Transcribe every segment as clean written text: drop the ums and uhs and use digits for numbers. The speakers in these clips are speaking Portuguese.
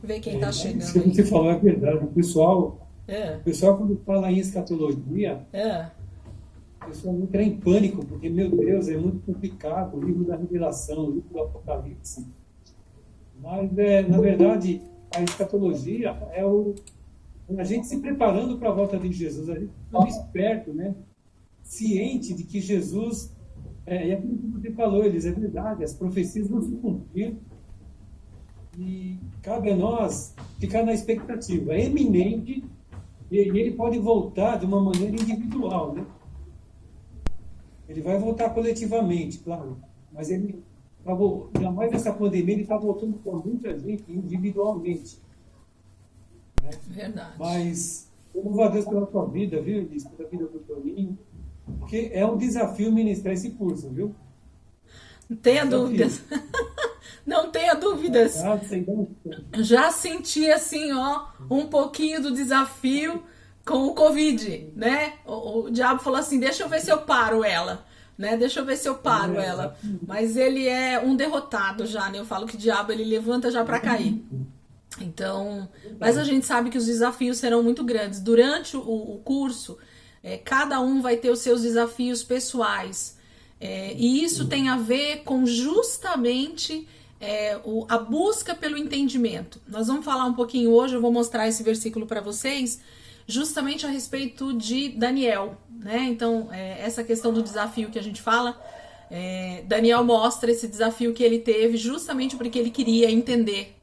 ver quem está Isso chegando que aí. você falou é verdade. É, O pessoal quando fala em escatologia, é, o pessoal entra em pânico, porque, meu Deus, é muito complicado. O livro da Revelação, o livro do Apocalipse. Mas, na verdade, a escatologia é a gente se preparando para a volta de Jesus, a gente ficando esperto, né? Ciente de que Jesus, e aquilo que você falou, eles é verdade, as profecias vão se cumprir e cabe a nós ficar na expectativa. É eminente e ele pode voltar de uma maneira individual, né? Ele vai voltar coletivamente, claro, mas ele, ainda mais nessa pandemia, ele está voltando com muita gente individualmente. verdade. Mas eu louvo a Deus pela tua vida, viu, Elis? Pela vida do Toninho, porque é um desafio ministrar esse curso, viu? Não Um tenha desafio. dúvidas. Não tenha dúvidas. Ah, sei não. Já senti assim, ó, um pouquinho do desafio com o Covid, né? O diabo falou assim: deixa eu ver se eu paro ela, né? Deixa eu ver se eu paro ela. Exatamente. Mas ele é um derrotado já, né? Eu falo que o diabo ele levanta já para cair. Então, mas a Verdade. gente sabe que os desafios serão muito grandes. Durante o curso, cada um vai ter os seus desafios pessoais. E isso tem a ver com justamente a busca pelo entendimento. Nós vamos falar um pouquinho hoje, eu vou mostrar esse versículo para vocês, justamente a respeito de Daniel, né? Então, essa questão do desafio que a gente fala, Daniel mostra esse desafio que ele teve justamente porque ele queria entender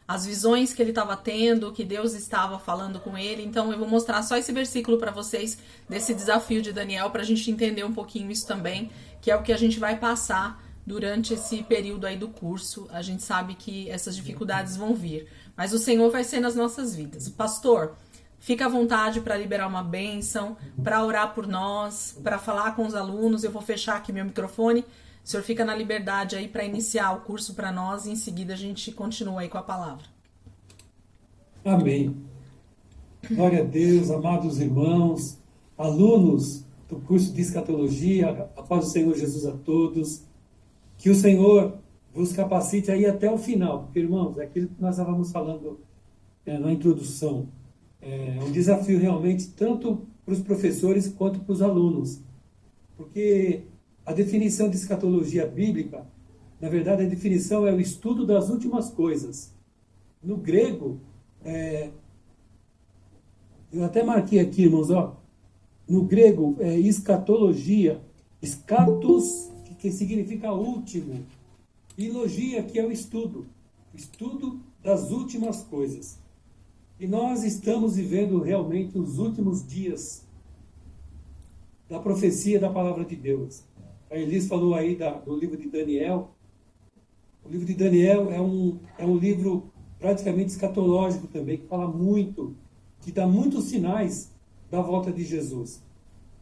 as visões que ele estava tendo, que Deus estava falando com ele. Então eu vou mostrar só esse versículo para vocês desse desafio de Daniel para a gente entender um pouquinho isso também, que é o que a gente vai passar durante esse período aí do curso. A gente sabe que essas dificuldades vão vir, mas o Senhor vai ser nas nossas vidas. Pastor, fica à vontade para liberar uma bênção, para orar por nós, para falar com os alunos. Eu vou fechar aqui meu microfone. O senhor fica na liberdade aí para iniciar o curso para nós e em seguida a gente continua aí com a palavra. Amém. Glória a Deus, amados irmãos, alunos do curso de escatologia, a paz do Senhor Jesus a todos. Que o Senhor vos capacite aí até o final, porque, irmãos, é aquilo que nós estávamos falando na introdução. É um desafio realmente tanto para os professores quanto para os alunos, porque a definição de escatologia bíblica, na verdade, a definição é o estudo das últimas coisas. No grego, eu até marquei aqui, irmãos, ó, no grego é escatologia, escatos, que significa último, e logia, que é o estudo das últimas coisas. E nós estamos vivendo realmente os últimos dias da profecia da palavra de Deus. A Elis falou aí do livro de Daniel. O livro de Daniel é um livro praticamente escatológico também, que fala muito, que dá muitos sinais da volta de Jesus.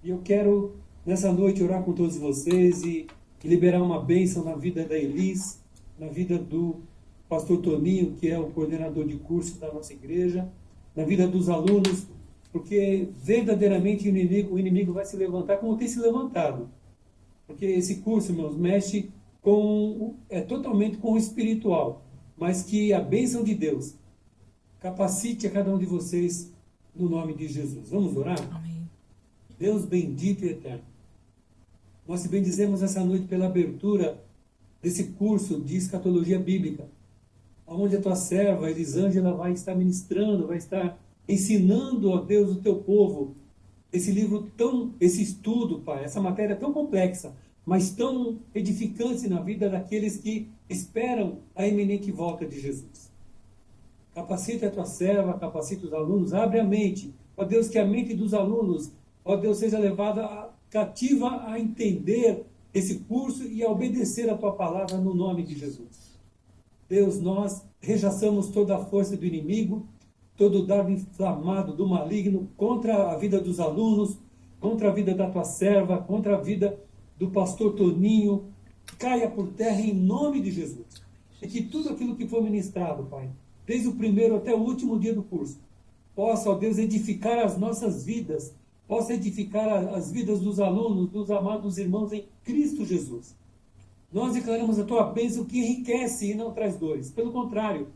E eu quero, nessa noite, orar com todos vocês e liberar uma bênção na vida da Elis, na vida do pastor Toninho, que é o coordenador de curso da nossa igreja, na vida dos alunos, porque verdadeiramente o inimigo vai se levantar como tem se levantado. Porque esse curso, meus, mexe totalmente com o espiritual, mas que a bênção de Deus capacite a cada um de vocês no nome de Jesus. Vamos orar? Amém. Deus bendito e eterno, nós te bendizemos essa noite pela abertura desse curso de escatologia bíblica, onde a tua serva, Elisângela, vai estar ministrando, vai estar ensinando, ó Deus, o teu povo, esse estudo, Pai, essa matéria tão complexa, mas tão edificante na vida daqueles que esperam a iminente volta de Jesus. Capacita a tua serva, capacita os alunos, abre a mente, ó Deus, que a mente dos alunos, ó Deus, seja levada cativa a entender esse curso e a obedecer a tua palavra no nome de Jesus. Deus, nós rechaçamos toda a força do inimigo, todo o dardo inflamado do maligno contra a vida dos alunos, contra a vida da tua serva, contra a vida do pastor Toninho. Caia por terra em nome de Jesus. E que tudo aquilo que for ministrado, Pai, desde o primeiro até o último dia do curso, possa, ó Deus, edificar as nossas vidas, possa edificar as vidas dos alunos, dos amados irmãos em Cristo Jesus. Nós declaramos a tua bênção que enriquece e não traz dores. Pelo contrário,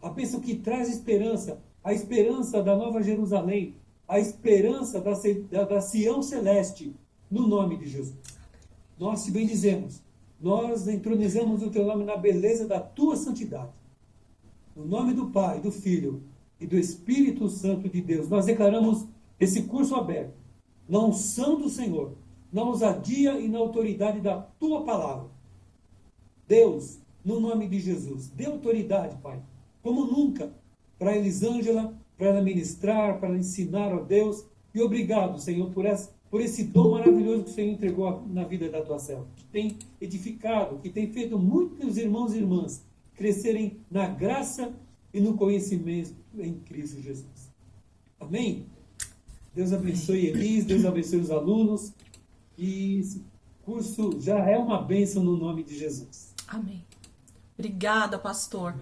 A bênção que traz esperança, a esperança da Nova Jerusalém, a esperança da Sião Celeste, no nome de Jesus. Nós te bendizemos, nós entronizamos o teu nome na beleza da tua santidade. No nome do Pai, do Filho e do Espírito Santo de Deus, nós declaramos esse curso aberto, na unção do Senhor, na ousadia e na autoridade da tua palavra. Deus, no nome de Jesus, dê autoridade, Pai, como nunca, para Elisângela, para ela ministrar, para ela ensinar, ó Deus. E obrigado, Senhor, por esse dom maravilhoso que o Senhor entregou na vida da tua serva, que tem edificado, que tem feito muitos irmãos e irmãs crescerem na graça e no conhecimento em Cristo Jesus. Amém? Deus abençoe Elis, Deus abençoe os alunos. E esse curso já é uma bênção no nome de Jesus. Amém. Obrigada, pastor.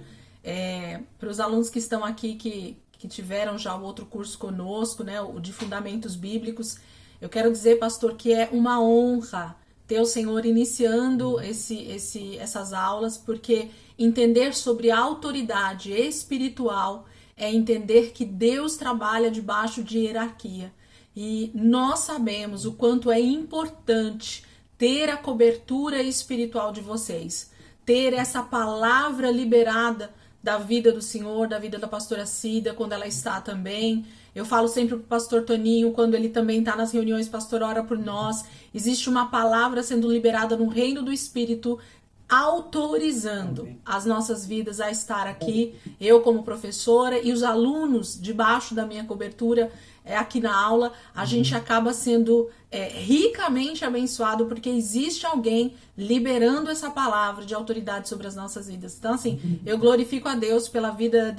Para os alunos que estão aqui, que tiveram já o outro curso conosco, né, o de Fundamentos Bíblicos, eu quero dizer, pastor, que é uma honra ter o Senhor iniciando essas aulas, porque entender sobre a autoridade espiritual é entender que Deus trabalha debaixo de hierarquia. E nós sabemos o quanto é importante ter a cobertura espiritual de vocês, ter essa palavra liberada da vida do Senhor, da vida da pastora Cida, quando ela está também. Eu falo sempre pro pastor Toninho, quando ele também está nas reuniões, pastor, ora por nós. Existe uma palavra sendo liberada no reino do Espírito, autorizando as nossas vidas a estar aqui, eu como professora e os alunos debaixo da minha cobertura aqui na aula, a gente acaba sendo ricamente abençoado porque existe alguém liberando essa palavra de autoridade sobre as nossas vidas. Então assim, eu glorifico a Deus pela vida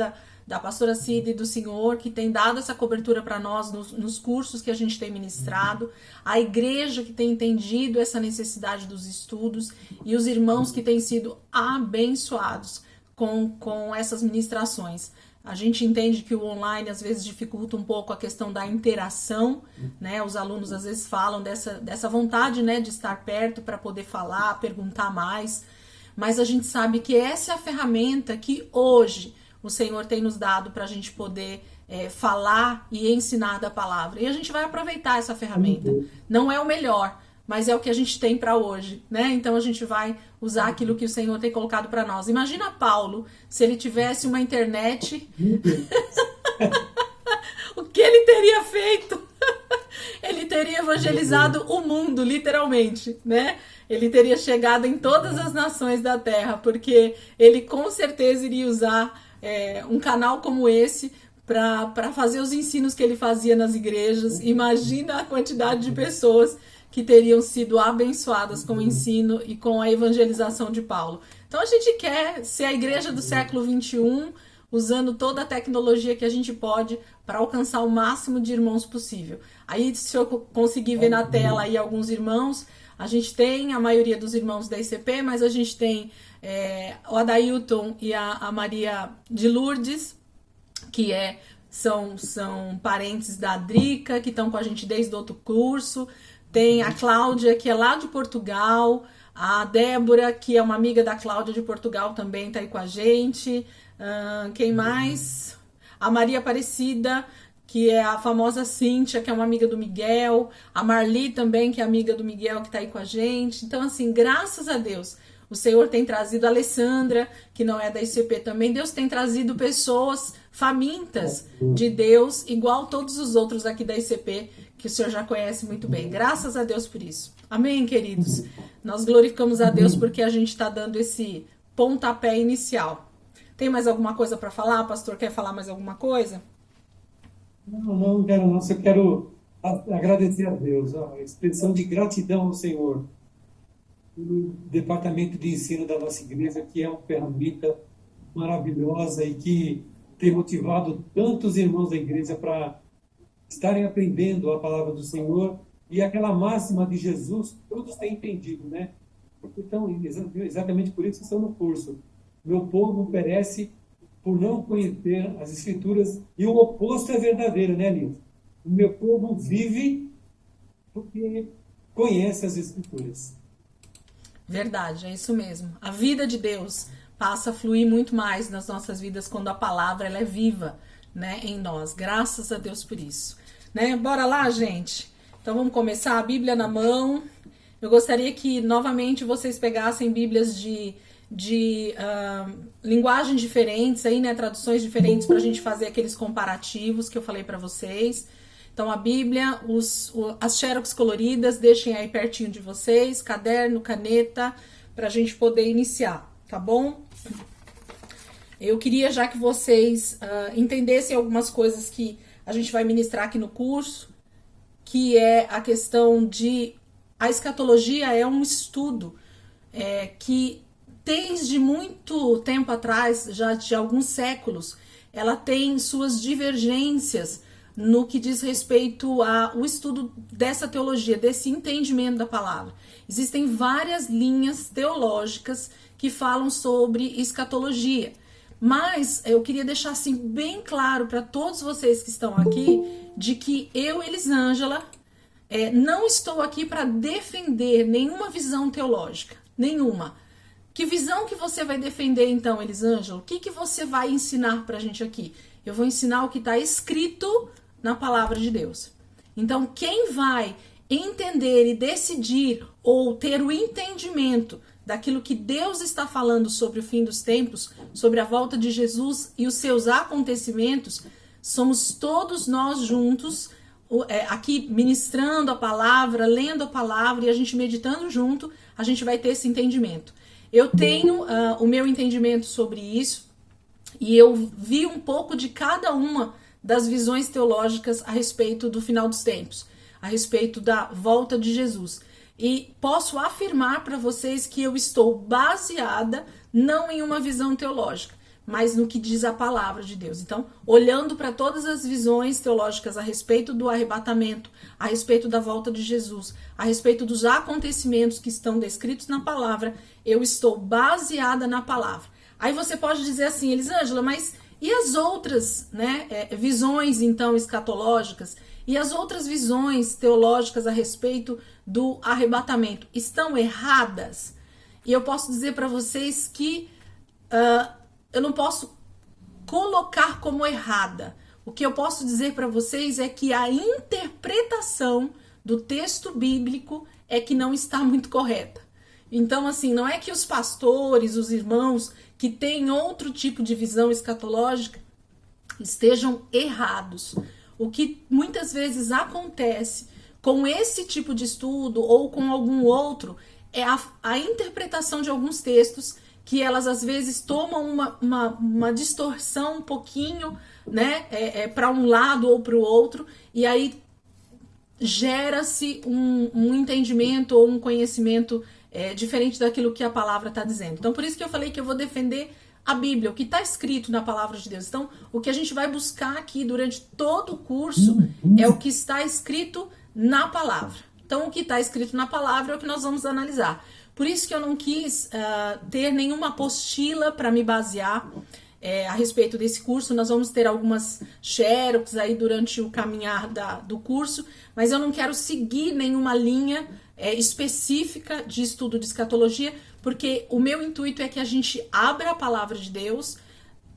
da pastora Cida e do Senhor, que tem dado essa cobertura para nós nos cursos que a gente tem ministrado, a igreja que tem entendido essa necessidade dos estudos e os irmãos que têm sido abençoados com essas ministrações. A gente entende que o online às vezes dificulta um pouco a questão da interação, né? Os alunos às vezes falam dessa vontade, né, de estar perto para poder falar, perguntar mais, mas a gente sabe que essa é a ferramenta que hoje o Senhor tem nos dado para a gente poder falar e ensinar da palavra. E a gente vai aproveitar essa ferramenta. Não é o melhor, mas é o que a gente tem para hoje, né? Então a gente vai usar aquilo que o Senhor tem colocado para nós. Imagina Paulo, se ele tivesse uma internet, o que ele teria feito? Ele teria evangelizado o mundo, literalmente, né? Ele teria chegado em todas as nações da terra, porque ele com certeza iria usar um canal como esse para fazer os ensinos que ele fazia nas igrejas. Imagina a quantidade de pessoas que teriam sido abençoadas com o ensino e com a evangelização de Paulo. Então a gente quer ser a igreja do século XXI, usando toda a tecnologia que a gente pode para alcançar o máximo de irmãos possível. Aí, se eu conseguir ver na tela aí alguns irmãos, a gente tem a maioria dos irmãos da ICP, mas a gente tem o Adailton e a Maria de Lourdes, que são parentes da Drica, que estão com a gente desde o outro curso. Tem a Cláudia, que é lá de Portugal. A Débora, que é uma amiga da Cláudia de Portugal, também está aí com a gente. Quem mais? A Maria Aparecida, que é a famosa Cíntia, que é uma amiga do Miguel. A Marli também, que é amiga do Miguel, que está aí com a gente. Então, assim, graças a Deus, o Senhor tem trazido a Alessandra, que não é da ICP também. Deus tem trazido pessoas famintas de Deus, igual todos os outros aqui da ICP, que o Senhor já conhece muito bem. Graças a Deus por isso. Amém, queridos? Nós glorificamos a Deus porque a gente está dando esse pontapé inicial. Tem mais alguma coisa para falar? Pastor, quer falar mais alguma coisa? Não quero não. Só quero agradecer a Deus, a expressão de gratidão ao Senhor. O departamento de ensino da nossa igreja, que é uma ferramenta maravilhosa e que tem motivado tantos irmãos da igreja para estarem aprendendo a palavra do Senhor. E aquela máxima de Jesus, todos têm entendido, né? Então, exatamente por isso que estão no curso. Meu povo perece por não conhecer as Escrituras, e o oposto é verdadeiro, né, Lívia? O meu povo vive porque conhece as Escrituras. Verdade, é isso mesmo. A vida de Deus passa a fluir muito mais nas nossas vidas quando a palavra ela é viva, né, em nós. Graças a Deus por isso, né? Bora lá, gente? Então vamos começar, a Bíblia na mão. Eu gostaria que novamente vocês pegassem Bíblias de linguagens diferentes, aí, né, traduções diferentes, para a gente fazer aqueles comparativos que eu falei para vocês. Então a Bíblia, as xerox coloridas, deixem aí pertinho de vocês, caderno, caneta, para a gente poder iniciar, tá bom? Eu queria já que vocês entendessem algumas coisas que a gente vai ministrar aqui no curso, que é a questão de... A escatologia é um estudo que desde muito tempo atrás, já de alguns séculos, ela tem suas divergências no que diz respeito ao estudo dessa teologia, desse entendimento da palavra. Existem várias linhas teológicas que falam sobre escatologia. Mas eu queria deixar assim bem claro para todos vocês que estão aqui, de que eu, Elisângela, não estou aqui para defender nenhuma visão teológica, nenhuma. Que visão que você vai defender então, Elisângela? O que você vai ensinar para a gente aqui? Eu vou ensinar o que está escrito na palavra de Deus. Então, quem vai entender e decidir ou ter o entendimento daquilo que Deus está falando sobre o fim dos tempos, sobre a volta de Jesus e os seus acontecimentos, somos todos nós juntos, aqui ministrando a palavra, lendo a palavra e a gente meditando junto, a gente vai ter esse entendimento. Eu tenho o meu entendimento sobre isso e eu vi um pouco de cada uma das visões teológicas a respeito do final dos tempos, a respeito da volta de Jesus. E posso afirmar para vocês que eu estou baseada não em uma visão teológica, mas no que diz a palavra de Deus. Então, olhando para todas as visões teológicas a respeito do arrebatamento, a respeito da volta de Jesus, a respeito dos acontecimentos que estão descritos na palavra, eu estou baseada na palavra. Aí você pode dizer assim, Elisângela, mas e as outras, né, visões então escatológicas? E as outras visões teológicas a respeito do arrebatamento estão erradas? E eu posso dizer para vocês que eu não posso colocar como errada. O que eu posso dizer para vocês é que a interpretação do texto bíblico é que não está muito correta. Então, assim, não é que os pastores, os irmãos que têm outro tipo de visão escatológica estejam errados. O que muitas vezes acontece com esse tipo de estudo ou com algum outro é a interpretação de alguns textos que elas às vezes tomam uma distorção um pouquinho, né, para um lado ou para o outro, e aí gera-se um entendimento ou um conhecimento diferente daquilo que a palavra está dizendo. Então, por isso que eu falei que eu vou defender a Bíblia, o que está escrito na palavra de Deus. Então, o que a gente vai buscar aqui durante todo o curso é o que está escrito na palavra. Então, o que está escrito na palavra é o que nós vamos analisar. Por isso que eu não quis ter nenhuma apostila para me basear a respeito desse curso. Nós vamos ter algumas xerox aí durante o caminhar do curso, mas eu não quero seguir nenhuma linha específica de estudo de escatologia, porque o meu intuito é que a gente abra a palavra de Deus,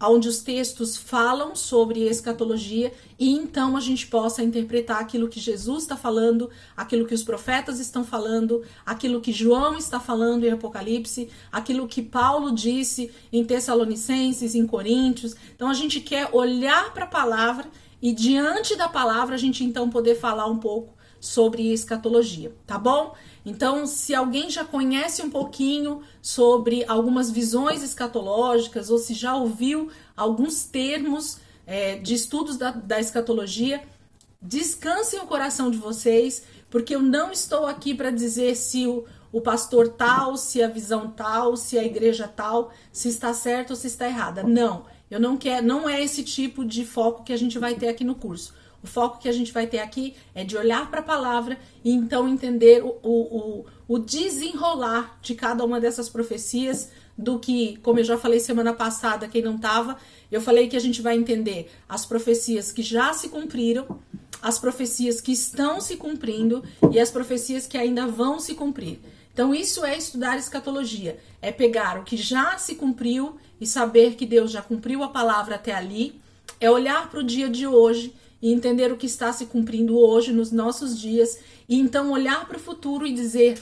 onde os textos falam sobre escatologia, e então a gente possa interpretar aquilo que Jesus está falando, aquilo que os profetas estão falando, aquilo que João está falando em Apocalipse, aquilo que Paulo disse em Tessalonicenses, em Coríntios. Então a gente quer olhar para a palavra e diante da palavra a gente então poder falar um pouco sobre escatologia, tá bom? Então, se alguém já conhece um pouquinho sobre algumas visões escatológicas ou se já ouviu alguns termos de estudos da escatologia, descansem o coração de vocês, porque eu não estou aqui para dizer se o pastor tal, se a visão tal, se a igreja tal, se está certo ou se está errada. Não, eu não quero, não é esse tipo de foco que a gente vai ter aqui no curso. O foco que a gente vai ter aqui é de olhar para a palavra e então entender o desenrolar de cada uma dessas profecias, do que, como eu já falei semana passada, quem não estava, eu falei que a gente vai entender as profecias que já se cumpriram, as profecias que estão se cumprindo e as profecias que ainda vão se cumprir. Então, Então isso é estudar escatologia, é pegar o que já se cumpriu e saber que Deus já cumpriu a palavra até ali, é olhar para o dia de hoje e entender o que está se cumprindo hoje nos nossos dias, e então olhar para o futuro e dizer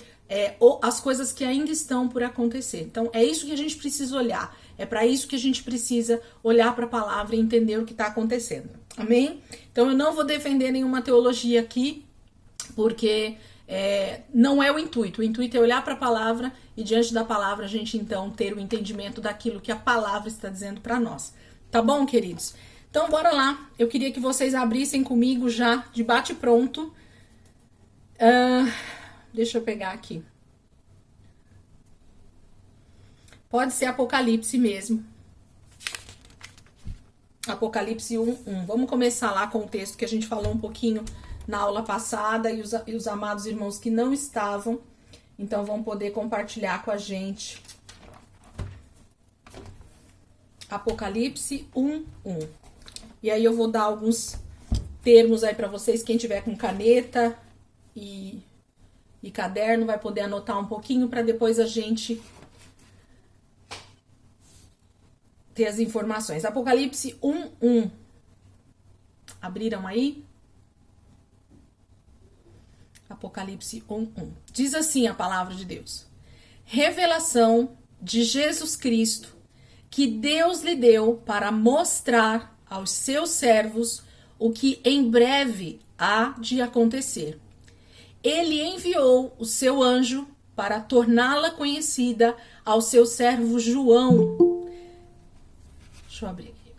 as coisas que ainda estão por acontecer. Então é isso que a gente precisa olhar, é para isso que a gente precisa olhar para a palavra e entender o que está acontecendo. Amém? Então eu não vou defender nenhuma teologia aqui, porque não é o intuito é olhar para a palavra e diante da palavra a gente então ter o entendimento daquilo que a palavra está dizendo para nós. Tá bom, queridos? Então bora lá, eu queria que vocês abrissem comigo já de bate pronto. Deixa eu pegar aqui. Pode ser Apocalipse mesmo. Apocalipse 1:1. Vamos começar lá com o texto que a gente falou um pouquinho na aula passada e os amados irmãos que não estavam, então vão poder compartilhar com a gente. Apocalipse 1:1. E aí eu vou dar alguns termos aí para vocês, quem tiver com caneta e caderno vai poder anotar um pouquinho para depois a gente ter as informações. Apocalipse 1:1. Abriram aí? Apocalipse 1:1. Diz assim a palavra de Deus: revelação de Jesus Cristo, que Deus lhe deu para mostrar aos seus servos o que em breve há de acontecer. Ele enviou o seu anjo para torná-la conhecida ao seu servo João. Deixa eu abrir aqui.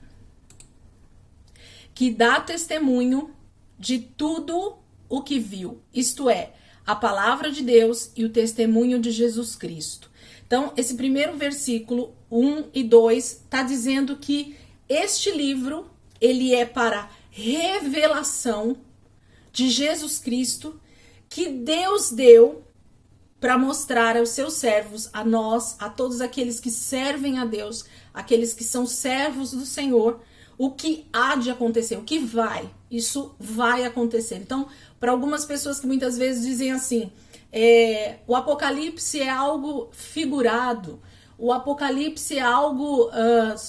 Que dá testemunho de tudo o que viu, isto é, a palavra de Deus e o testemunho de Jesus Cristo. Então, esse primeiro versículo, 1 e 2, está dizendo que este livro, ele é para revelação de Jesus Cristo, que Deus deu para mostrar aos seus servos, a nós, a todos aqueles que servem a Deus, aqueles que são servos do Senhor, o que há de acontecer, o que vai, isso vai acontecer. Então, para algumas pessoas que muitas vezes dizem assim, o Apocalipse é algo figurado, o Apocalipse é algo,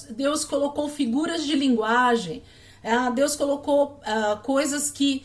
Deus colocou figuras de linguagem, Deus colocou coisas que,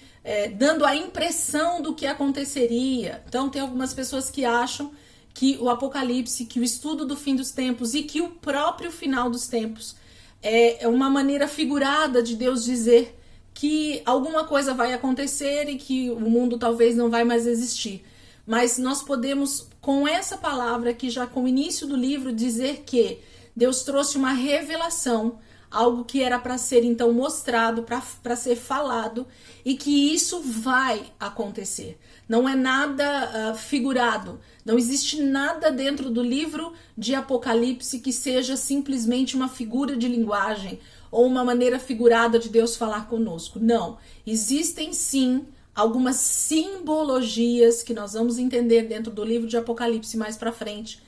dando a impressão do que aconteceria. Então tem algumas pessoas que acham que o Apocalipse, que o estudo do fim dos tempos e que o próprio final dos tempos é uma maneira figurada de Deus dizer que alguma coisa vai acontecer e que o mundo talvez não vai mais existir. Mas nós podemos, com essa palavra aqui, já com o início do livro, dizer que Deus trouxe uma revelação, algo que era para ser então mostrado, para ser falado, e que isso vai acontecer. Não é nada figurado, não existe nada dentro do livro de Apocalipse que seja simplesmente uma figura de linguagem ou uma maneira figurada de Deus falar conosco. Não, existem sim algumas simbologias que nós vamos entender dentro do livro de Apocalipse mais para frente,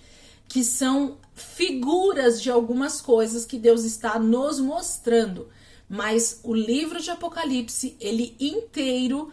que são figuras de algumas coisas que Deus está nos mostrando. Mas o livro de Apocalipse, ele inteiro,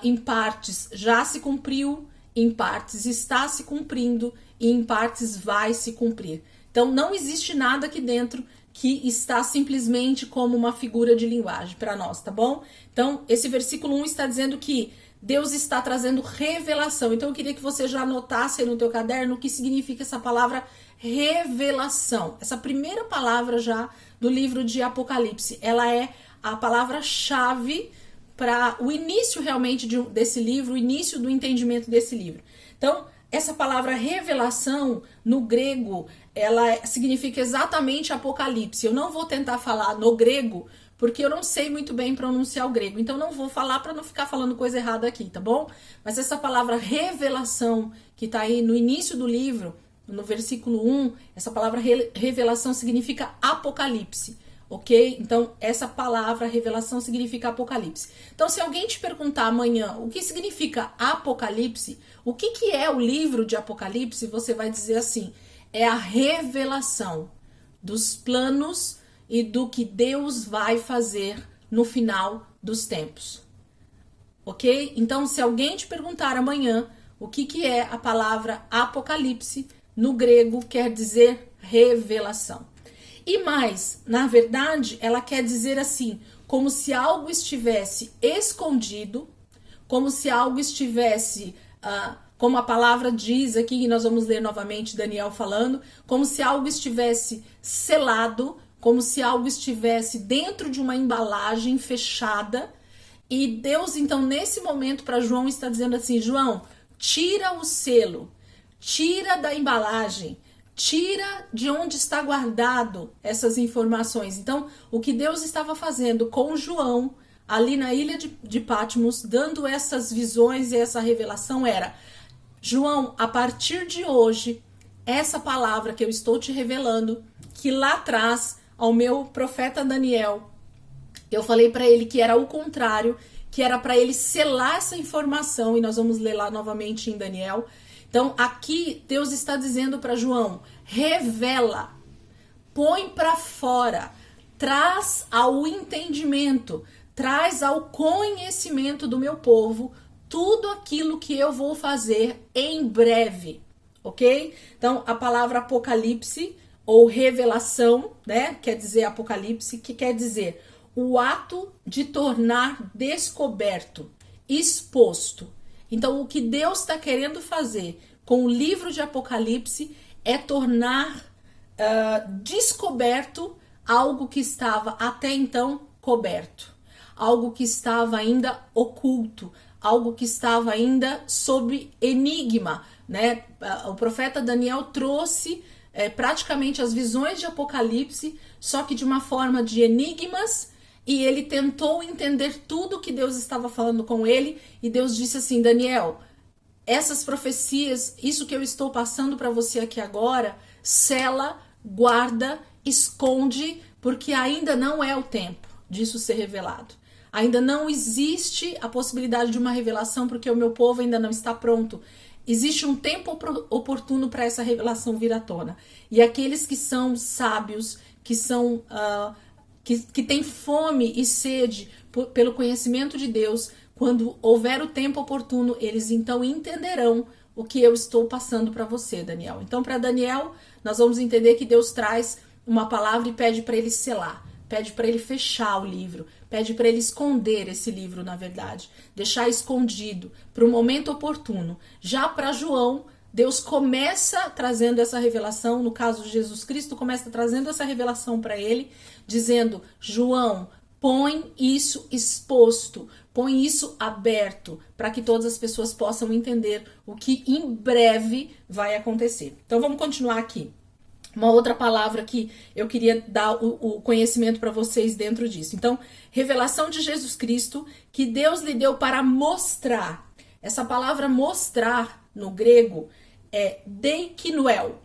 em partes já se cumpriu, em partes está se cumprindo e em partes vai se cumprir. Então não existe nada aqui dentro que está simplesmente como uma figura de linguagem para nós, tá bom? Então esse versículo 1 está dizendo que Deus está trazendo revelação. Então eu queria que você já anotasse aí no teu caderno o que significa essa palavra revelação. Essa primeira palavra já do livro de Apocalipse, ela é a palavra-chave para o início realmente desse livro, o início do entendimento desse livro. Então, essa palavra revelação, no grego, ela significa exatamente Apocalipse. Eu não vou tentar falar no grego, porque eu não sei muito bem pronunciar o grego. Então, não vou falar para não ficar falando coisa errada aqui, tá bom? Mas essa palavra revelação, que está aí no início do livro, no versículo 1, essa palavra revelação significa Apocalipse. Ok? Então, essa palavra revelação significa Apocalipse. Então, se alguém te perguntar amanhã o que significa Apocalipse, o que é o livro de Apocalipse, você vai dizer assim, é a revelação dos planos e do que Deus vai fazer no final dos tempos. Ok? Então, se alguém te perguntar amanhã o que é a palavra Apocalipse. No grego quer dizer revelação. E mais, na verdade, ela quer dizer assim, como se algo estivesse escondido, como se algo estivesse, como a palavra diz aqui, e nós vamos ler novamente Daniel falando, como se algo estivesse selado, como se algo estivesse dentro de uma embalagem fechada. E Deus, então, nesse momento, para João, está dizendo assim, João, tira o selo, tira da embalagem, tira de onde está guardado essas informações. Então, o que Deus estava fazendo com João, ali na ilha de Patmos, dando essas visões e essa revelação era, João, a partir de hoje, essa palavra que eu estou te revelando, que lá atrás, ao meu profeta Daniel, eu falei para ele que era o contrário, que era para ele selar essa informação, e nós vamos ler lá novamente em Daniel. Então, aqui Deus está dizendo para João, revela, põe para fora, traz ao entendimento, traz ao conhecimento do meu povo tudo aquilo que eu vou fazer em breve, ok? Então, a palavra Apocalipse ou revelação, né, quer dizer Apocalipse, que quer dizer o ato de tornar descoberto, exposto. Então, o que Deus está querendo fazer com o livro de Apocalipse é tornar descoberto algo que estava até então coberto, algo que estava ainda oculto, algo que estava ainda sob enigma, né? O profeta Daniel trouxe praticamente as visões de Apocalipse, só que de uma forma de enigmas, e ele tentou entender tudo que Deus estava falando com ele, e Deus disse assim, Daniel, essas profecias, isso que eu estou passando para você aqui agora, sela, guarda, esconde, porque ainda não é o tempo disso ser revelado. Ainda não existe a possibilidade de uma revelação, porque o meu povo ainda não está pronto. Existe um tempo oportuno para essa revelação vir à tona. E aqueles que são sábios, que são que têm fome e sede pelo conhecimento de Deus, quando houver o tempo oportuno, eles então entenderão o que eu estou passando para você, Daniel. Então, para Daniel, nós vamos entender que Deus traz uma palavra e pede para ele selar, pede para ele fechar o livro, pede para ele esconder esse livro, na verdade, deixar escondido para o momento oportuno. Já para João, Deus começa trazendo essa revelação, no caso de Jesus Cristo, começa trazendo essa revelação para ele, dizendo, João, põe isso exposto, põe isso aberto, para que todas as pessoas possam entender o que em breve vai acontecer. Então vamos continuar aqui. Uma outra palavra que eu queria dar o conhecimento para vocês dentro disso. Então, revelação de Jesus Cristo, que Deus lhe deu para mostrar. Essa palavra mostrar, no grego, é deikinuel,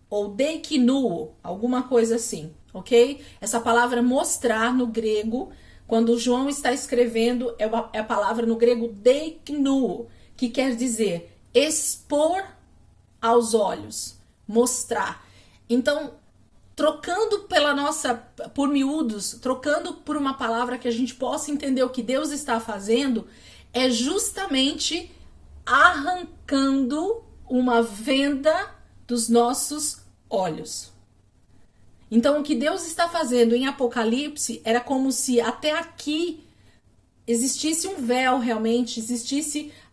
ou deikinuo, alguma coisa assim, ok? Essa palavra mostrar, no grego, quando João está escrevendo, é a palavra no grego deikinuo, que quer dizer expor aos olhos, mostrar. Então, trocando por miúdos, trocando por uma palavra que a gente possa entender o que Deus está fazendo, é justamente arrancando uma venda dos nossos olhos. Então, o que Deus está fazendo em Apocalipse era como se até aqui existisse um véu realmente,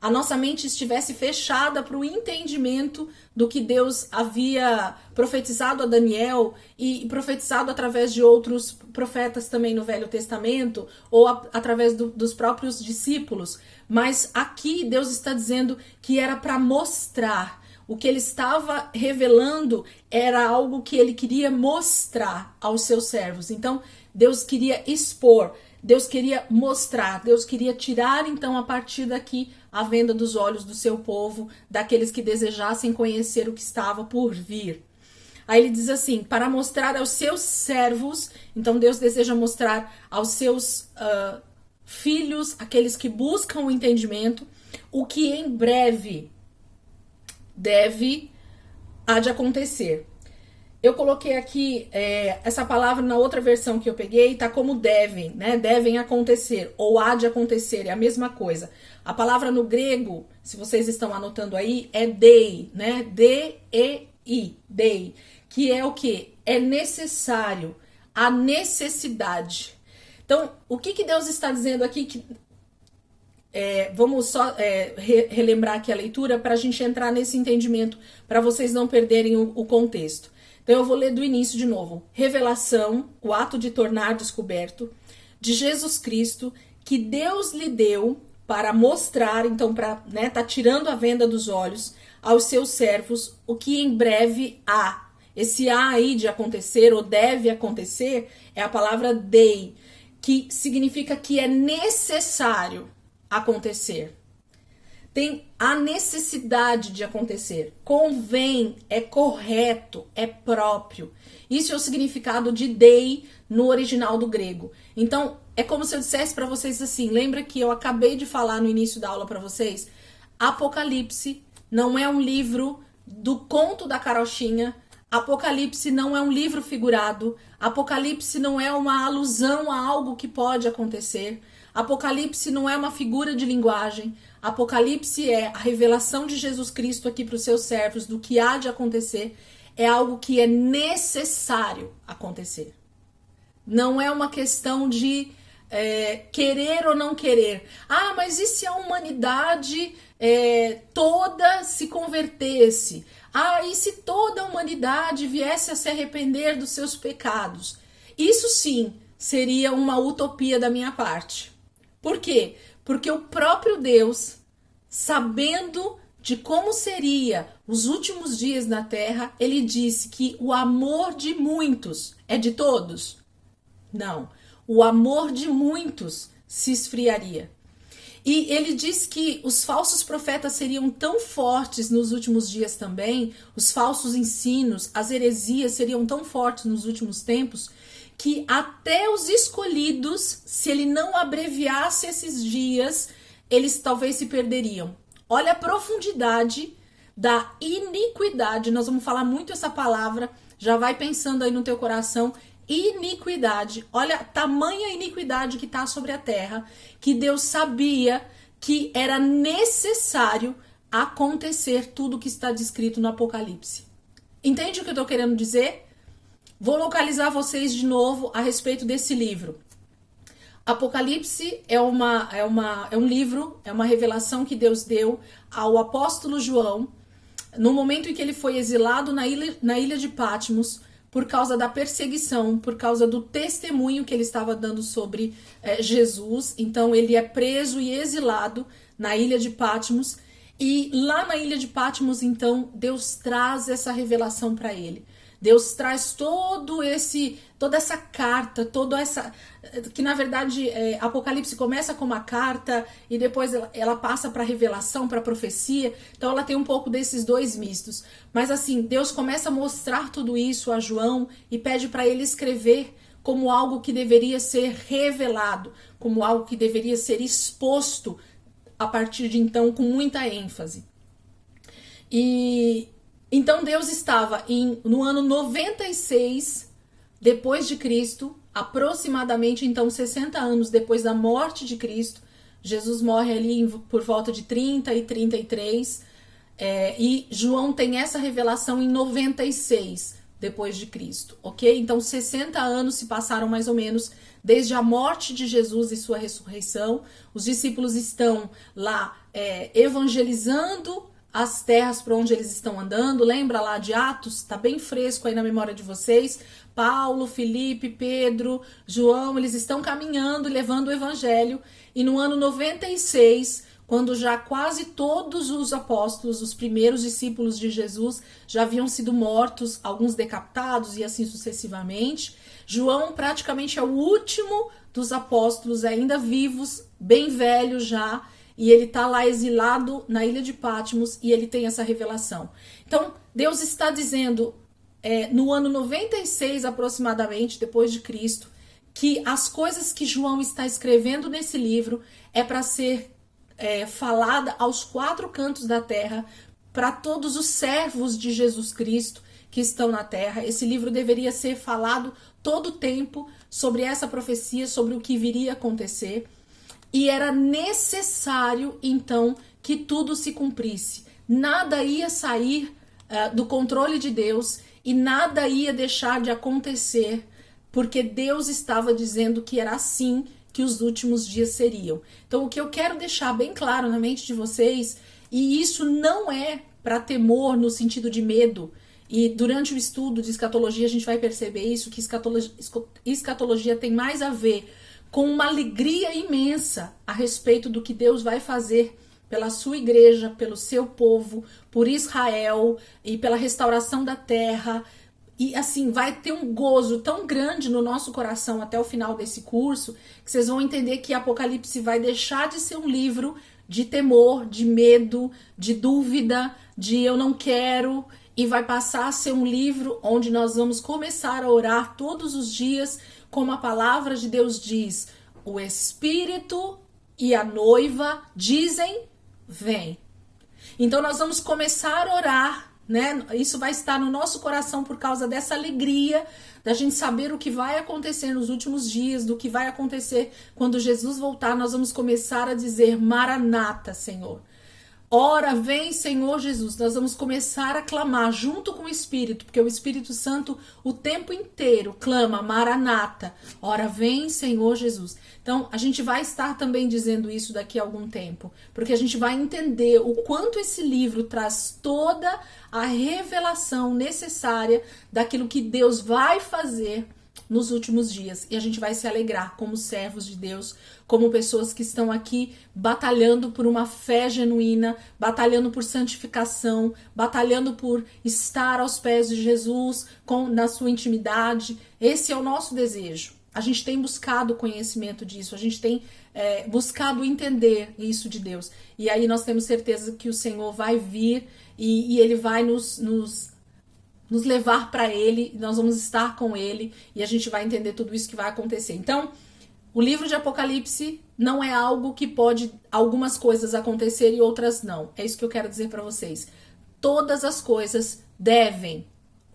a nossa mente estivesse fechada para o entendimento do que Deus havia profetizado a Daniel e profetizado através de outros profetas também no Velho Testamento ou através dos próprios discípulos. Mas aqui Deus está dizendo que era para mostrar. O que ele estava revelando era algo que ele queria mostrar aos seus servos. Então, Deus queria expor, Deus queria mostrar, Deus queria tirar, então, a partir daqui, a venda dos olhos do seu povo, daqueles que desejassem conhecer o que estava por vir. Aí ele diz assim, para mostrar aos seus servos, então Deus deseja mostrar aos seus filhos, aqueles que buscam o entendimento, o que em breve há de acontecer. Eu coloquei aqui essa palavra na outra versão que eu peguei, tá como devem, né? Devem acontecer, ou há de acontecer, é a mesma coisa. A palavra no grego se vocês estão anotando aí, é dei, né? D-E-I, dei, que é o quê? É necessário, a necessidade. Então, o que Deus está dizendo aqui? Vamos só relembrar aqui a leitura para a gente entrar nesse entendimento, para vocês não perderem o contexto. Então eu vou ler do início de novo. Revelação, o ato de tornar descoberto, de Jesus Cristo, que Deus lhe deu para mostrar, então para tá tirando a venda dos olhos aos seus servos, o que em breve há. Esse há aí de acontecer ou deve acontecer é a palavra dei, que significa que é necessário acontecer. Tem a necessidade de acontecer. Convém, é correto, é próprio. Isso é o significado de dei no original do grego. Então, é como se eu dissesse para vocês assim, lembra que eu acabei de falar no início da aula para vocês? Apocalipse não é um livro do conto da carochinha. Apocalipse não é um livro figurado. Apocalipse não é uma alusão a algo que pode acontecer. Apocalipse não é uma figura de linguagem. Apocalipse é a revelação de Jesus Cristo aqui para os seus servos do que há de acontecer. É algo que é necessário acontecer. Não é uma questão de querer ou não querer. Ah, mas e se a humanidade toda se convertesse? Ah, e se toda a humanidade viesse a se arrepender dos seus pecados? Isso sim seria uma utopia da minha parte. Por quê? Porque o próprio Deus, sabendo de como seria os últimos dias na Terra, ele disse que o amor de muitos é de todos? Não. O amor de muitos se esfriaria. E ele diz que os falsos profetas seriam tão fortes nos últimos dias também, os falsos ensinos, as heresias seriam tão fortes nos últimos tempos, que até os escolhidos, se ele não abreviasse esses dias, eles talvez se perderiam. Olha a profundidade da iniquidade, nós vamos falar muito essa palavra, já vai pensando aí no teu coração, iniquidade. Olha a tamanha iniquidade que está sobre a terra, que Deus sabia que era necessário acontecer tudo que está descrito no Apocalipse. Entende o que eu estou querendo dizer? Vou localizar vocês de novo a respeito desse livro. Apocalipse é um livro, é uma revelação que Deus deu ao apóstolo João no momento em que ele foi exilado na ilha de Patmos por causa da perseguição, por causa do testemunho que ele estava dando sobre Jesus. Então ele é preso e exilado na ilha de Patmos. E lá na ilha de Patmos, então, Deus traz essa revelação para ele. Deus traz toda essa carta, que na verdade Apocalipse começa com uma carta e depois ela passa para revelação, para profecia, então ela tem um pouco desses dois mistos. Mas assim, Deus começa a mostrar tudo isso a João e pede para ele escrever como algo que deveria ser revelado, como algo que deveria ser exposto a partir de então com muita ênfase. E então Deus estava no ano 96 depois de Cristo, aproximadamente então 60 anos depois da morte de Cristo. Jesus morre ali por volta de 30 e 33, e João tem essa revelação em 96 depois de Cristo, ok? Então 60 anos se passaram mais ou menos desde a morte de Jesus e sua ressurreição. Os discípulos estão lá evangelizando as terras para onde eles estão andando. Lembra lá de Atos? Está bem fresco aí na memória de vocês. Paulo, Filipe, Pedro, João, eles estão caminhando, levando o evangelho. E no ano 96, quando já quase todos os apóstolos, os primeiros discípulos de Jesus, já haviam sido mortos, alguns decapitados e assim sucessivamente, João praticamente é o último dos apóstolos ainda vivos, bem velho já, e ele está lá exilado na ilha de Patmos e ele tem essa revelação. Então, Deus está dizendo, no ano 96 aproximadamente, depois de Cristo, que as coisas que João está escrevendo nesse livro é para ser falada aos 4 cantos da terra, para todos os servos de Jesus Cristo que estão na terra. Esse livro deveria ser falado todo o tempo sobre essa profecia, sobre o que viria a acontecer. E era necessário, então, que tudo se cumprisse. Nada ia sair do controle de Deus e nada ia deixar de acontecer, porque Deus estava dizendo que era assim que os últimos dias seriam. Então, o que eu quero deixar bem claro na mente de vocês, e isso não é para temor no sentido de medo, e durante o estudo de escatologia a gente vai perceber isso, que escatologia tem mais a ver com uma alegria imensa a respeito do que Deus vai fazer pela sua igreja, pelo seu povo, por Israel e pela restauração da terra. E assim, vai ter um gozo tão grande no nosso coração até o final desse curso, que vocês vão entender que Apocalipse vai deixar de ser um livro de temor, de medo, de dúvida, de eu não quero, e vai passar a ser um livro onde nós vamos começar a orar todos os dias, como a palavra de Deus diz: o Espírito e a noiva dizem, vem. Então nós vamos começar a orar, né? Isso vai estar no nosso coração por causa dessa alegria da gente saber o que vai acontecer nos últimos dias, do que vai acontecer quando Jesus voltar. Nós vamos começar a dizer: Maranata, Senhor. Ora, vem, Senhor Jesus. Nós vamos começar a clamar junto com o Espírito, porque o Espírito Santo o tempo inteiro clama: Maranata. Ora, vem, Senhor Jesus. Então, a gente vai estar também dizendo isso daqui a algum tempo, porque a gente vai entender o quanto esse livro traz toda a revelação necessária daquilo que Deus vai fazer nos últimos dias. E a gente vai se alegrar como servos de Deus, como pessoas que estão aqui batalhando por uma fé genuína, batalhando por santificação, batalhando por estar aos pés de Jesus, na sua intimidade. Esse é o nosso desejo. A gente tem buscado conhecimento disso, a gente tem buscado entender isso de Deus. E aí nós temos certeza que o Senhor vai vir e Ele vai nos levar para Ele, nós vamos estar com Ele e a gente vai entender tudo isso que vai acontecer. Então, o livro de Apocalipse não é algo que pode algumas coisas acontecer e outras não. É isso que eu quero dizer para vocês. Todas as coisas devem.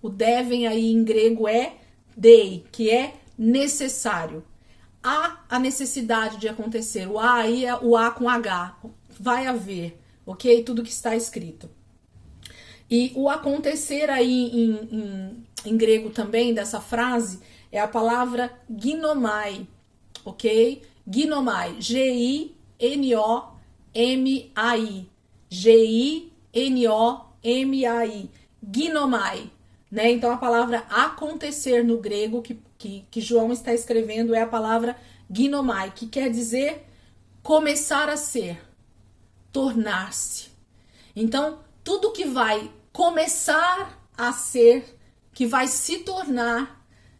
O devem aí em grego é dei, que é necessário. Há a necessidade de acontecer. O A aí é o A com H. Vai haver, ok? Tudo que está escrito. E o acontecer aí em grego também, dessa frase, é a palavra ginomai, ok? Ginomai, G-I-N-O-M-A-I, G-I-N-O-M-A-I, ginomai, né? Então a palavra acontecer no grego que João está escrevendo é a palavra ginomai, que quer dizer começar a ser, tornar-se. Então, tudo que vai começar a ser, que vai se tornar,